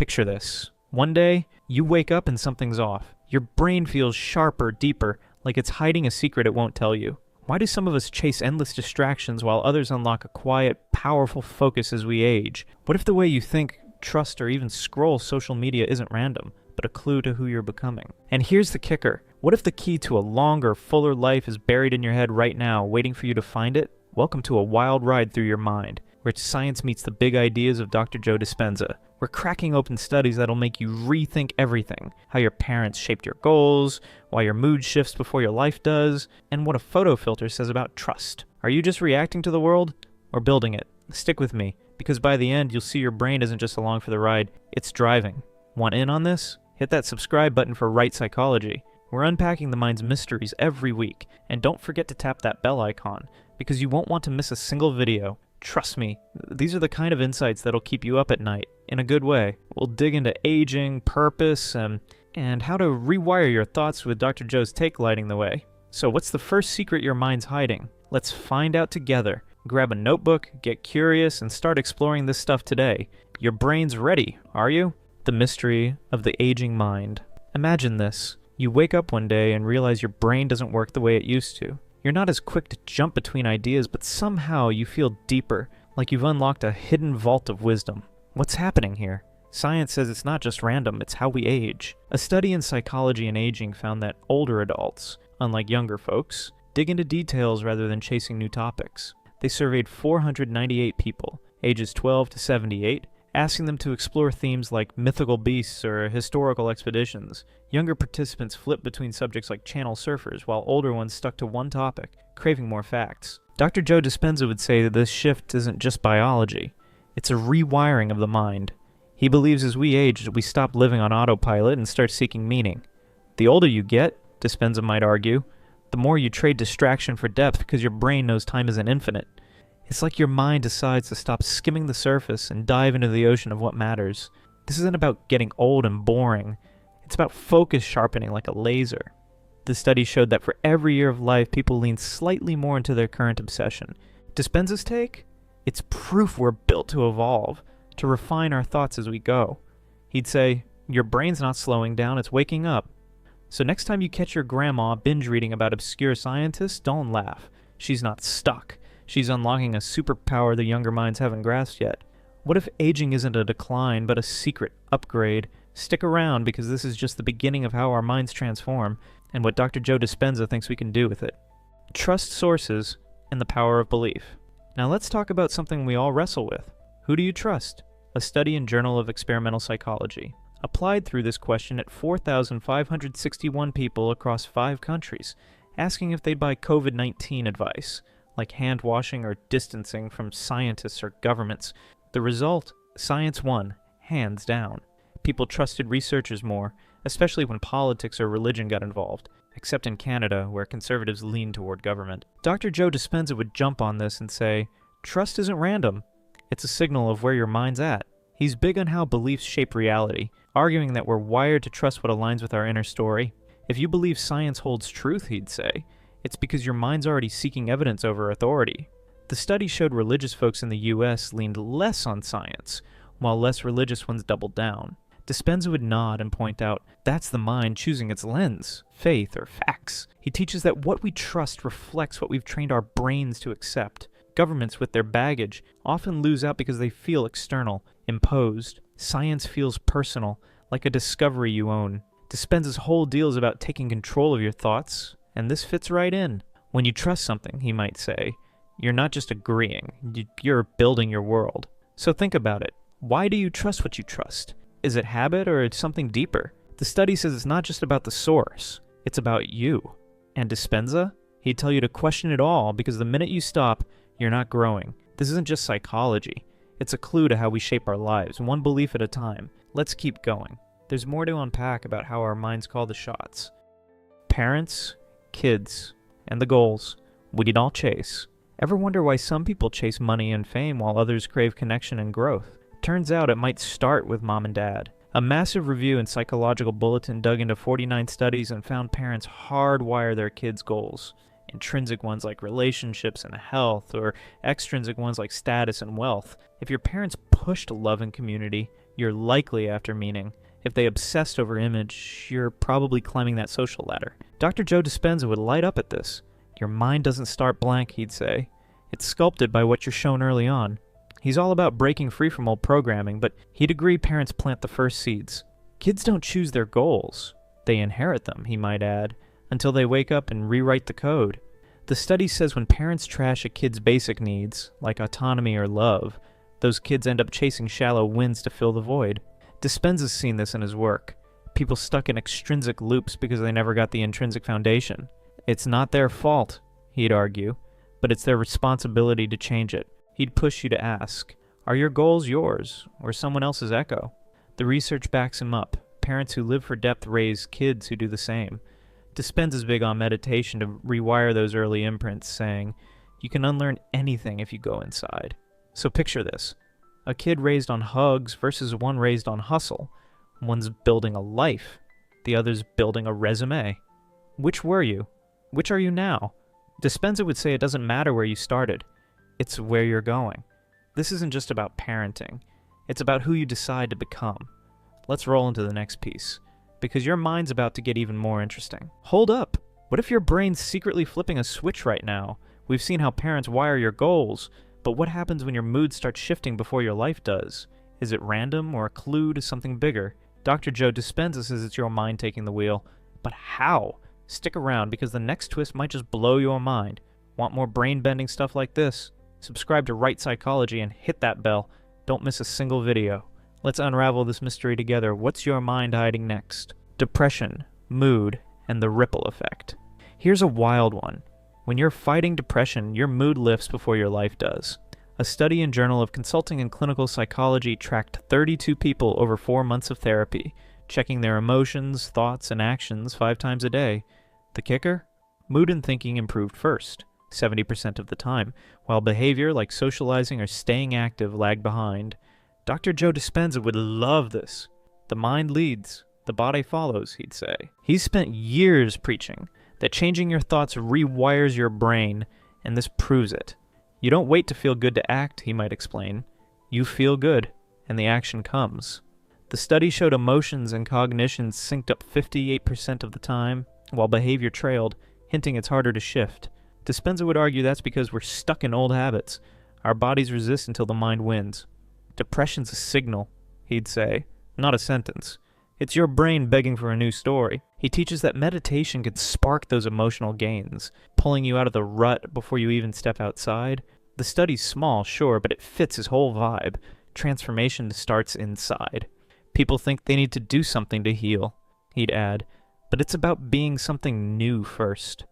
Picture this. One day, you wake up and something's off. Your brain feels sharper, deeper, like it's hiding a secret it won't tell you. Why do some of us chase endless distractions while others unlock a quiet, powerful focus as we age? What if the way you think, trust, or even scroll social media isn't random, but a clue to who you're becoming? And here's the kicker. What if the key to a longer, fuller life is buried in your head right now, waiting for you to find it? Welcome to a wild ride through your mind, where science meets the big ideas of Dr. Joe Dispenza. We're cracking open studies that'll make you rethink everything. How your parents shaped your goals, why your mood shifts before your life does, and what a photo filter says about trust. Are you just reacting to the world, or building it? Stick with me, because by the end, you'll see your brain isn't just along for the ride, it's driving. Want in on this? Hit that subscribe button for Right Psychology. We're unpacking the mind's mysteries every week, and don't forget to tap that bell icon, because you won't want to miss a single video. Trust me, these are the kind of insights that'll keep you up at night, in a good way. We'll dig into aging, purpose, and how to rewire your thoughts with Dr. Joe's take lighting the way. So what's the first secret your mind's hiding? Let's find out together. Grab a notebook, get curious, and start exploring this stuff today. Your brain's ready, are you? The mystery of the aging mind. Imagine this. You wake up one day and realize your brain doesn't work the way it used to. You're not as quick to jump between ideas, but somehow you feel deeper, like you've unlocked a hidden vault of wisdom. What's happening here? Science says it's not just random, it's how we age. A study in psychology and aging found that older adults, unlike younger folks, dig into details rather than chasing new topics. They surveyed 498 people, ages 12 to 78, asking them to explore themes like mythical beasts or historical expeditions. Younger participants flipped between subjects like channel surfers, while older ones stuck to one topic, craving more facts. Dr. Joe Dispenza would say that this shift isn't just biology, it's a rewiring of the mind. He believes as we age, we stop living on autopilot and start seeking meaning. The older you get, Dispenza might argue, the more you trade distraction for depth because your brain knows time isn't infinite. It's like your mind decides to stop skimming the surface and dive into the ocean of what matters. This isn't about getting old and boring. It's about focus sharpening like a laser. The study showed that for every year of life, people lean slightly more into their current obsession. Dispenza's take? It's proof we're built to evolve, to refine our thoughts as we go. He'd say, your brain's not slowing down, it's waking up. So next time you catch your grandma binge reading about obscure scientists, don't laugh. She's not stuck. She's unlocking a superpower the younger minds haven't grasped yet. What if aging isn't a decline, but a secret upgrade? Stick around, because this is just the beginning of how our minds transform, and what Dr. Joe Dispenza thinks we can do with it. Trust sources and the power of belief. Now let's talk about something we all wrestle with. Who do you trust? A study in Journal of Experimental Psychology applied through this question at 4,561 people across 5 countries, asking if they'd buy COVID-19 advice, like hand washing or distancing from scientists or governments. The result? Science won, hands down. People trusted researchers more, especially when politics or religion got involved, except in Canada, where conservatives lean toward government. Dr. Joe Dispenza would jump on this and say, trust isn't random. It's a signal of where your mind's at. He's big on how beliefs shape reality, arguing that we're wired to trust what aligns with our inner story. If you believe science holds truth, he'd say, it's because your mind's already seeking evidence over authority. The study showed religious folks in the US leaned less on science, while less religious ones doubled down. Dispenza would nod and point out, that's the mind choosing its lens, faith or facts. He teaches that what we trust reflects what we've trained our brains to accept. Governments with their baggage often lose out because they feel external, imposed. Science feels personal, like a discovery you own. Dispenza's whole deal is about taking control of your thoughts, and this fits right in. When you trust something, he might say, you're not just agreeing, you're building your world. So think about it. Why do you trust what you trust? Is it habit or it's something deeper? The study says it's not just about the source, it's about you. And Dispenza? He'd tell you to question it all, because the minute you stop, you're not growing. This isn't just psychology. It's a clue to how we shape our lives, one belief at a time. Let's keep going. There's more to unpack about how our minds call the shots. Parents, kids, and the goals we'd all chase. Ever wonder why some people chase money and fame while others crave connection and growth? Turns out it might start with mom and dad. A massive review in Psychological Bulletin dug into 49 studies and found parents hardwire their kids' goals. Intrinsic ones like relationships and health, or extrinsic ones like status and wealth. If your parents pushed love and community, you're likely after meaning. If they obsessed over image, you're probably climbing that social ladder. Dr. Joe Dispenza would light up at this. Your mind doesn't start blank, he'd say. It's sculpted by what you're shown early on. He's all about breaking free from old programming, but he'd agree parents plant the first seeds. Kids don't choose their goals. They inherit them, he might add, until they wake up and rewrite the code. The study says when parents trash a kid's basic needs, like autonomy or love, those kids end up chasing shallow wins to fill the void. Dispenza's seen this in his work. People stuck in extrinsic loops because they never got the intrinsic foundation. It's not their fault, he'd argue, but it's their responsibility to change it. He'd push you to ask, are your goals yours, or someone else's echo? The research backs him up. Parents who live for depth raise kids who do the same. Dispenza's big on meditation to rewire those early imprints, saying, you can unlearn anything if you go inside. So picture this. A kid raised on hugs versus one raised on hustle. One's building a life. The other's building a resume. Which were you? Which are you now? Dispenza would say it doesn't matter where you started. It's where you're going. This isn't just about parenting. It's about who you decide to become. Let's roll into the next piece, because your mind's about to get even more interesting. Hold up! What if your brain's secretly flipping a switch right now? We've seen how parents wire your goals, but what happens when your mood starts shifting before your life does? Is it random or a clue to something bigger? Dr. Joe Dispenza says it's your mind taking the wheel. But how? Stick around, because the next twist might just blow your mind. Want more brain-bending stuff like this? Subscribe to Right Psychology and hit that bell. Don't miss a single video. Let's unravel this mystery together. What's your mind hiding next? Depression, mood, and the ripple effect. Here's a wild one. When you're fighting depression, your mood lifts before your life does. A study in Journal of Consulting and Clinical Psychology tracked 32 people over 4 months of therapy, checking their emotions, thoughts, and actions 5 times a day. The kicker? Mood and thinking improved first, 70% of the time, while behavior like socializing or staying active lagged behind. Dr. Joe Dispenza would love this. The mind leads, the body follows, he'd say. He's spent years preaching that changing your thoughts rewires your brain, and this proves it. You don't wait to feel good to act, he might explain. You feel good, and the action comes. The study showed emotions and cognition synced up 58% of the time, while behavior trailed, hinting it's harder to shift. Dispenza would argue that's because we're stuck in old habits. Our bodies resist until the mind wins. Depression's a signal, he'd say, not a sentence. It's your brain begging for a new story. He teaches that meditation can spark those emotional gains, pulling you out of the rut before you even step outside. The study's small, sure, but it fits his whole vibe. Transformation starts inside. People think they need to do something to heal, he'd add, but it's about being something new first.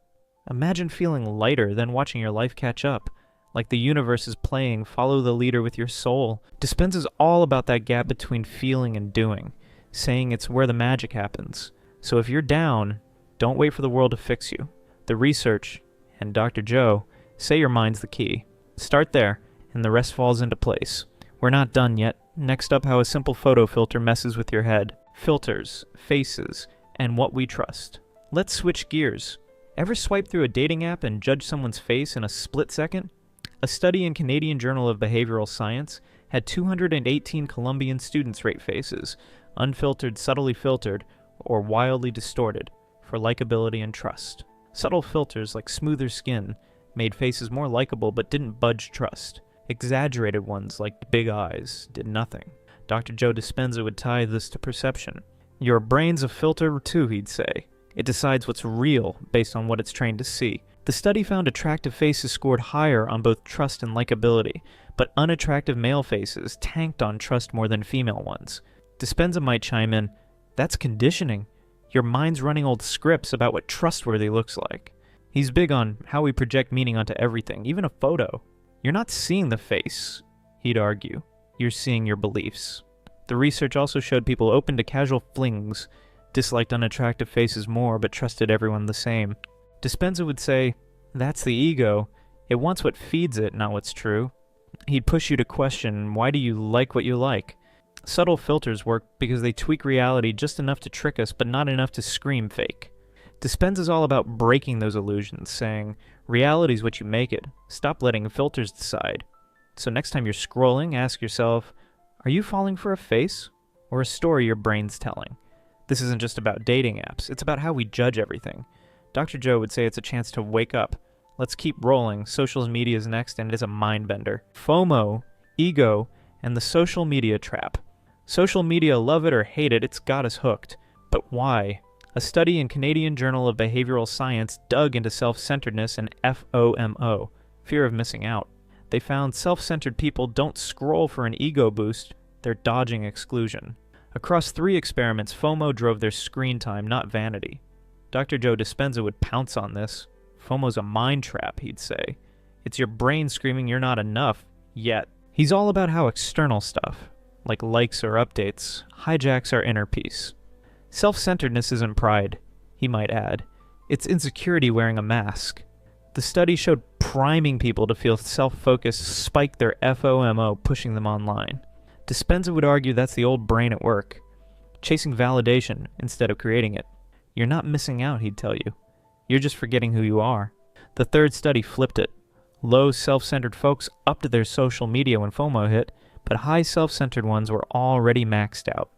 Imagine feeling lighter, then watching your life catch up. Like the universe is playing Follow the Leader with your soul. Dispenza's all about that gap between feeling and doing, saying it's where the magic happens. So if you're down, don't wait for the world to fix you. The research, and Dr. Joe, say your mind's the key. Start there, and the rest falls into place. We're not done yet. Next up, how a simple photo filter messes with your head. Filters, faces, and what we trust. Let's switch gears. Ever swipe through a dating app and judge someone's face in a split second? A study in Canadian Journal of Behavioral Science had 218 Colombian students rate faces, unfiltered, subtly filtered, or wildly distorted, for likability and trust. Subtle filters like smoother skin made faces more likable but didn't budge trust. Exaggerated ones like big eyes did nothing. Dr. Joe Dispenza would tie this to perception. Your brain's a filter too, he'd say. It decides what's real based on what it's trained to see. The study found attractive faces scored higher on both trust and likability, but unattractive male faces tanked on trust more than female ones. Dispenza might chime in, that's conditioning. Your mind's running old scripts about what trustworthy looks like. He's big on how we project meaning onto everything, even a photo. You're not seeing the face, he'd argue. You're seeing your beliefs. The research also showed people open to casual flings, disliked unattractive faces more but trusted everyone the same. Dispenza would say, that's the ego. It wants what feeds it, not what's true. He'd push you to question, why do you like what you like? Subtle filters work because they tweak reality just enough to trick us, but not enough to scream fake. Dispenza's all about breaking those illusions, saying, reality's what you make it. Stop letting filters decide. So next time you're scrolling, ask yourself, are you falling for a face or a story your brain's telling. This isn't just about dating apps, it's about how we judge everything. Dr. Joe would say it's a chance to wake up. Let's keep rolling. Social media is next, and it is a mind bender. FOMO, ego, and the social media trap. Social media, love it or hate it, it's got us hooked. But why? A study in Canadian Journal of Behavioral Science dug into self-centeredness and FOMO, fear of missing out. They found self-centered people don't scroll for an ego boost, they're dodging exclusion. Across 3 experiments, FOMO drove their screen time, not vanity. Dr. Joe Dispenza would pounce on this. FOMO's a mind trap, he'd say. It's your brain screaming you're not enough, yet. He's all about how external stuff, like likes or updates, hijacks our inner peace. Self-centeredness isn't pride, he might add. It's insecurity wearing a mask. The study showed priming people to feel self-focused spiked their FOMO, pushing them online. Dispenza would argue that's the old brain at work, chasing validation instead of creating it. You're not missing out, he'd tell you. You're just forgetting who you are. The 3rd study flipped it. Low self-centered folks upped their social media when FOMO hit, but high self-centered ones were already maxed out.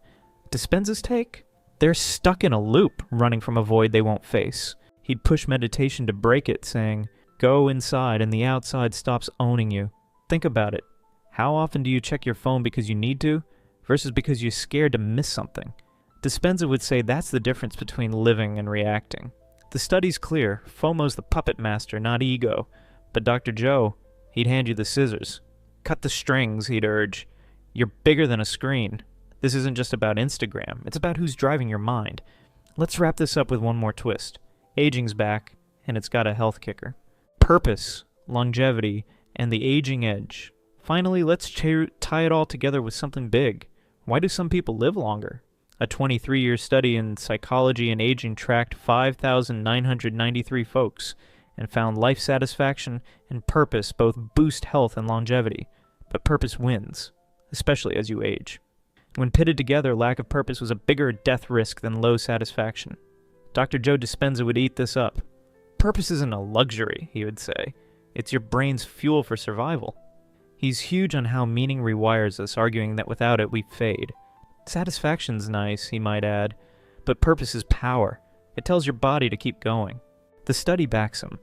Dispenza's take? They're stuck in a loop, running from a void they won't face. He'd push meditation to break it, saying, go inside and the outside stops owning you. Think about it. How often do you check your phone because you need to, versus because you're scared to miss something? Dispenza would say that's the difference between living and reacting. The study's clear. FOMO's the puppet master, not ego. But Dr. Joe, he'd hand you the scissors. Cut the strings, he'd urge. You're bigger than a screen. This isn't just about Instagram. It's about who's driving your mind. Let's wrap this up with one more twist. Aging's back, and it's got a health kicker. Purpose, longevity, and the aging edge. Finally, let's tie it all together with something big. Why do some people live longer? A 23-year study in psychology and aging tracked 5,993 folks and found life satisfaction and purpose both boost health and longevity. But purpose wins, especially as you age. When pitted together, lack of purpose was a bigger death risk than low satisfaction. Dr. Joe Dispenza would eat this up. Purpose isn't a luxury, he would say. It's your brain's fuel for survival. He's huge on how meaning rewires us, arguing that without it, we fade. Satisfaction's nice, he might add, but purpose is power. It tells your body to keep going. The study backs him.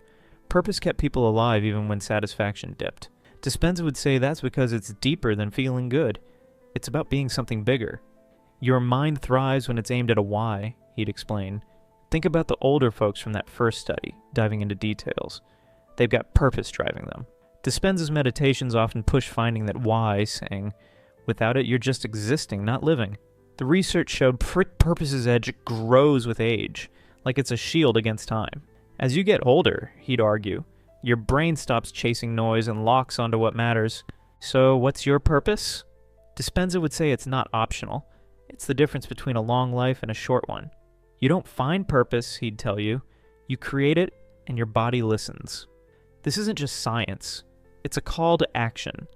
Purpose kept people alive even when satisfaction dipped. Dispenza would say that's because it's deeper than feeling good. It's about being something bigger. Your mind thrives when it's aimed at a why, he'd explain. Think about the older folks from that first study, diving into details. They've got purpose driving them. Dispenza's meditations often push finding that why, saying, without it, you're just existing, not living. The research showed purpose's edge grows with age, like it's a shield against time. As you get older, he'd argue, your brain stops chasing noise and locks onto what matters. So what's your purpose? Dispenza would say it's not optional. It's the difference between a long life and a short one. You don't find purpose, he'd tell you. You create it, and your body listens. This isn't just science. It's a call to action.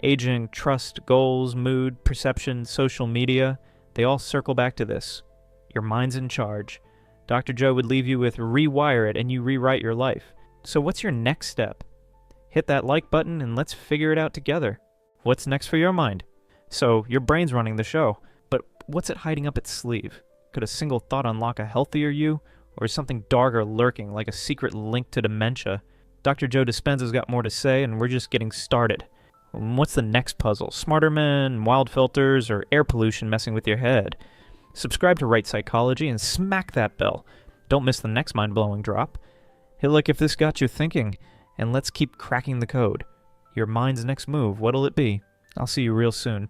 Aging, trust, goals, mood, perception, social media, they all circle back to this. Your mind's in charge. Dr. Joe would leave you with rewire it and you rewrite your life. So what's your next step? Hit that like button and let's figure it out together. What's next for your mind? So your brain's running the show, but what's it hiding up its sleeve? Could a single thought unlock a healthier you? Or is something darker lurking like a secret link to dementia? Dr. Joe Dispenza's got more to say and we're just getting started. What's the next puzzle? Smarter men, wild filters, or air pollution messing with your head? Subscribe to Right Psychology and smack that bell. Don't miss the next mind-blowing drop. Hit like if this got you thinking, and let's keep cracking the code. Your mind's next move, what'll it be? I'll see you real soon.